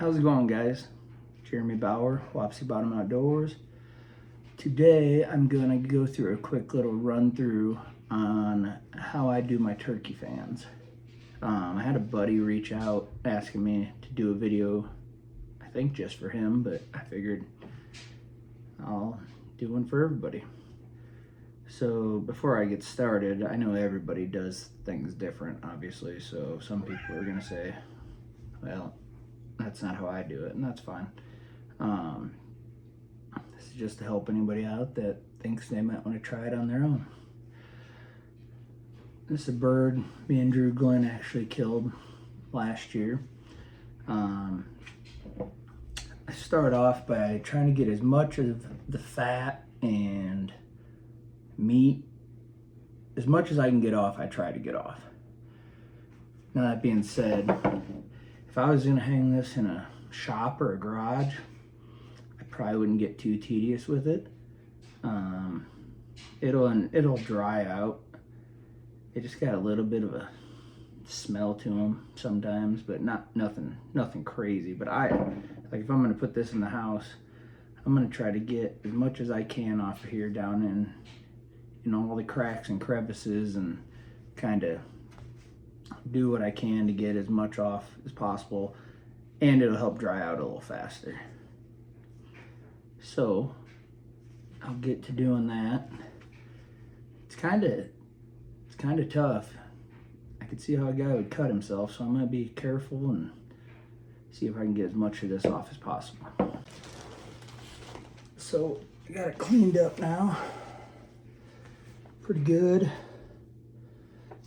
How's it going, guys? Jeremy Bauer, Wapsie Bottom Outdoors. Today I'm gonna go through a quick little run through on how I do my turkey fans. I had a buddy reach out asking me to do a video, I think just for him, but I figured I'll do one for everybody. So before I get started, I know everybody does things different, obviously, so some people are gonna say, well, that's not how I do it, and that's fine. This is just to help anybody out that thinks they might want to try it on their own. This is a bird me and Drew Glenn actually killed last year. I start off by trying to get as much of the fat and meat, as much as I can get off, I try to get off. Now that being said, if I was gonna hang this in a shop or a garage, I probably wouldn't get too tedious with it. It'll dry out. It just got a little bit of a smell to them sometimes, but nothing crazy. But if I'm gonna put this in the house, I'm gonna try to get as much as I can off of here down in all the cracks and crevices, and kind of do what I can to get as much off as possible, and it'll help dry out a little faster. So I'll get to doing that. It's kind of tough. I could see how a guy would cut himself, so I'm gonna be careful and see if I can get as much of this off as possible. So I got it cleaned up now. Pretty good.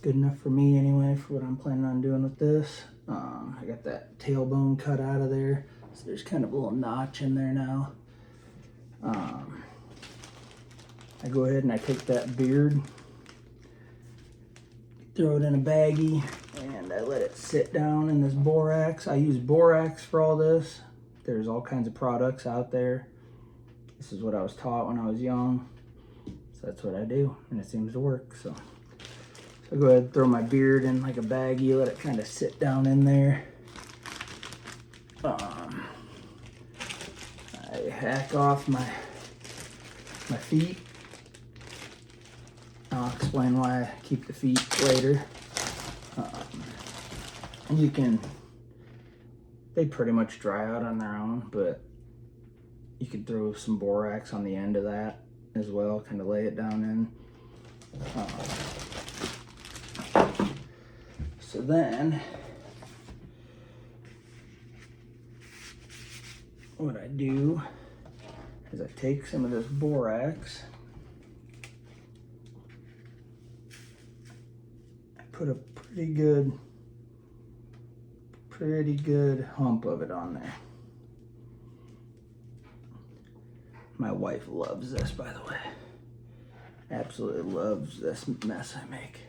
Good enough for me anyway, for what I'm planning on doing with this. I got that tailbone cut out of there, so there's kind of a little notch in there now. I go ahead and I take that beard, throw it in a baggie, and I let it sit down in this borax. I use borax for all this. There's all kinds of products out there. This is what I was taught when I was young, so that's what I do, and it seems to work. So I go ahead and throw my beard in like a baggie, let it kind of sit down in there. I hack off my feet. I'll explain why I keep the feet later. They pretty much dry out on their own, but you could throw some borax on the end of that as well, kind of lay it down in. So then, what I do is I take some of this borax, I put a pretty good hump of it on there. My wife loves this, by the way. Absolutely loves this mess I make.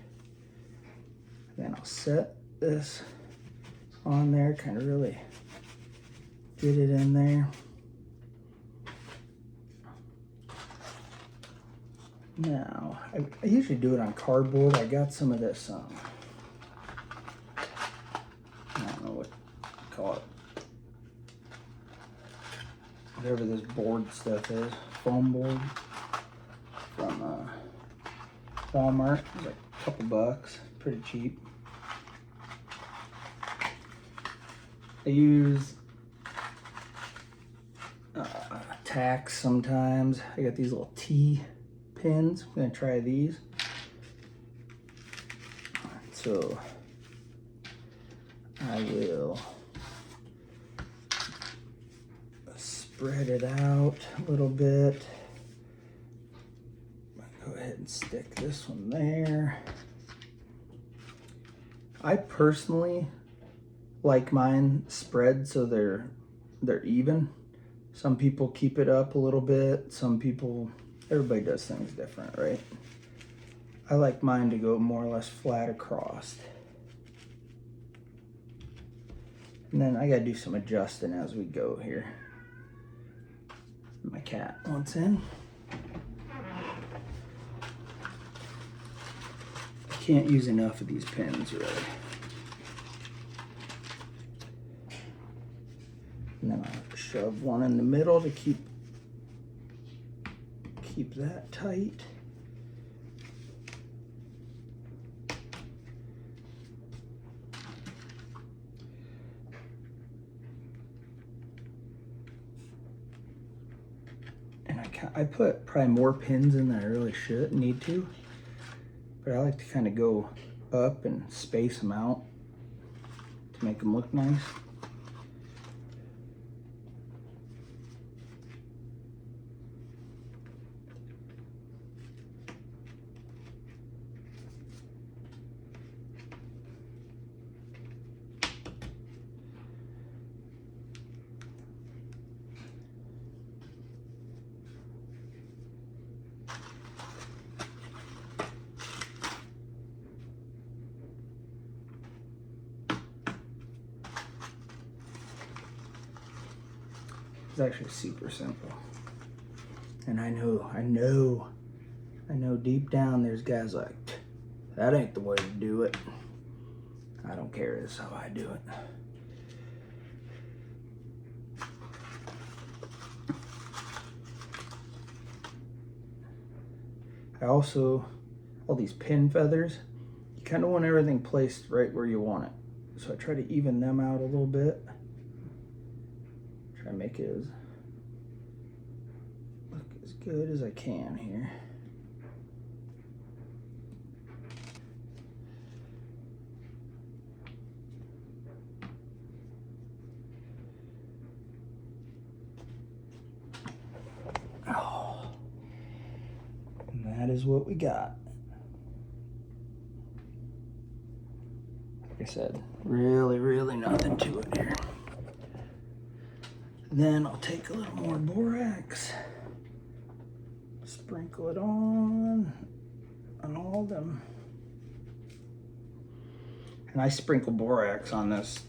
Then I'll set this on there, kind of really get it in there. Now, I usually do it on cardboard. I got some of this, I don't know what to call it. Whatever this board stuff is, foam board from Walmart. It's like a couple bucks, pretty cheap. I use tacks sometimes. I got these little T pins. I'm gonna try these. So I will spread it out a little bit. Go ahead and stick this one there. I personally like mine spread so they're even. Some people keep it up a little bit. Everybody does things different, right? I like mine to go more or less flat across. And then I gotta do some adjusting as we go here. My cat wants in. Can't use enough of these pins, really. And then I'll shove one in the middle to keep that tight. And I put probably more pins in than I really need to, but I like to kind of go up and space them out to make them look nice. It's actually super simple. And I know deep down there's guys like, that ain't the way to do it. I don't care, this is how I do it. I also, all these pin feathers, you kind of want everything placed right where you want it. So I try to even them out a little bit. Try to make it look as good as I can here. Oh, and that is what we got. Like I said, really nothing to it here. Then I'll take a little more borax, sprinkle it on all of them. And I sprinkle borax on this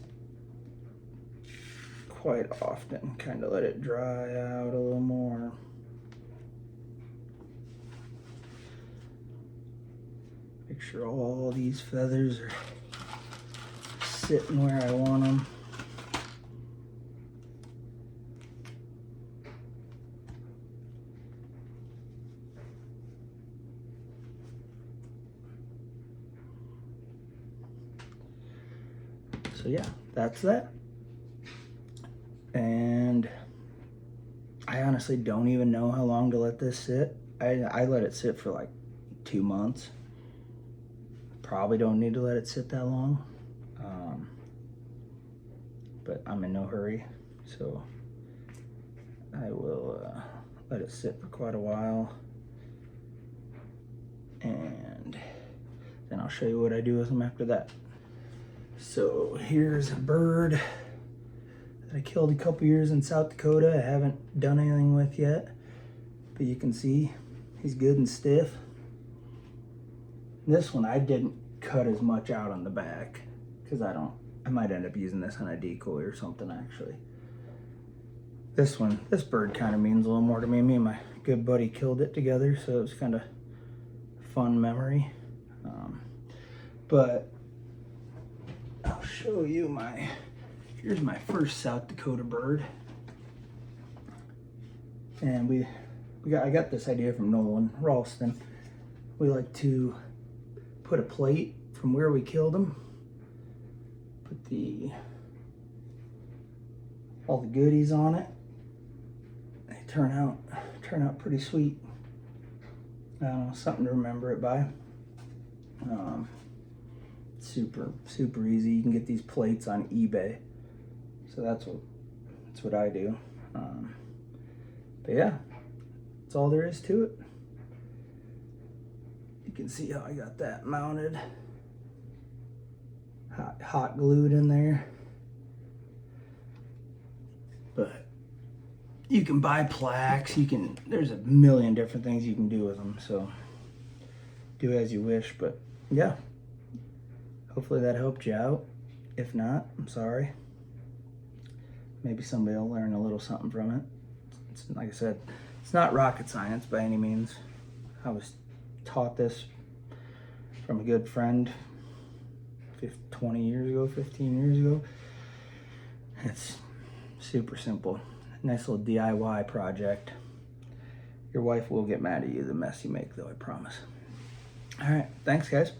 quite often, kind of let it dry out a little more. Make sure all these feathers are sitting where I want them. So yeah, that's that. And I honestly don't even know how long to let this sit. I let it sit for like 2 months. Probably don't need to let it sit that long. But I'm in no hurry, so I will let it sit for quite a while. And then I'll show you what I do with them after that. So here's a bird that I killed a couple years in South Dakota. I haven't done anything with yet, but you can see he's good and stiff. This one I didn't cut as much out on the back because I might end up using this on a decoy or something actually. This bird kind of means a little more to me. Me and my good buddy killed it together, so it was kind of fun memory. But I'll show you here's my first South Dakota bird. And I got this idea from Nolan Ralston. We like to put a plate from where we killed him, put all the goodies on it. They turn out pretty sweet. Something to remember it by. Super easy. You can get these plates on eBay, so that's what I do. But yeah, that's all there is to it. You can see how I got that mounted, hot glued in there. But you can buy plaques. There's a million different things you can do with them. So do as you wish. But yeah, hopefully that helped you out. If not, I'm sorry. Maybe somebody will learn a little something from it. It's, like I said, it's not rocket science by any means. I was taught this from a good friend 15 years ago. It's Super simple. Nice little DIY project. Your wife will get mad at you, the mess you make though, I promise. All right, thanks guys.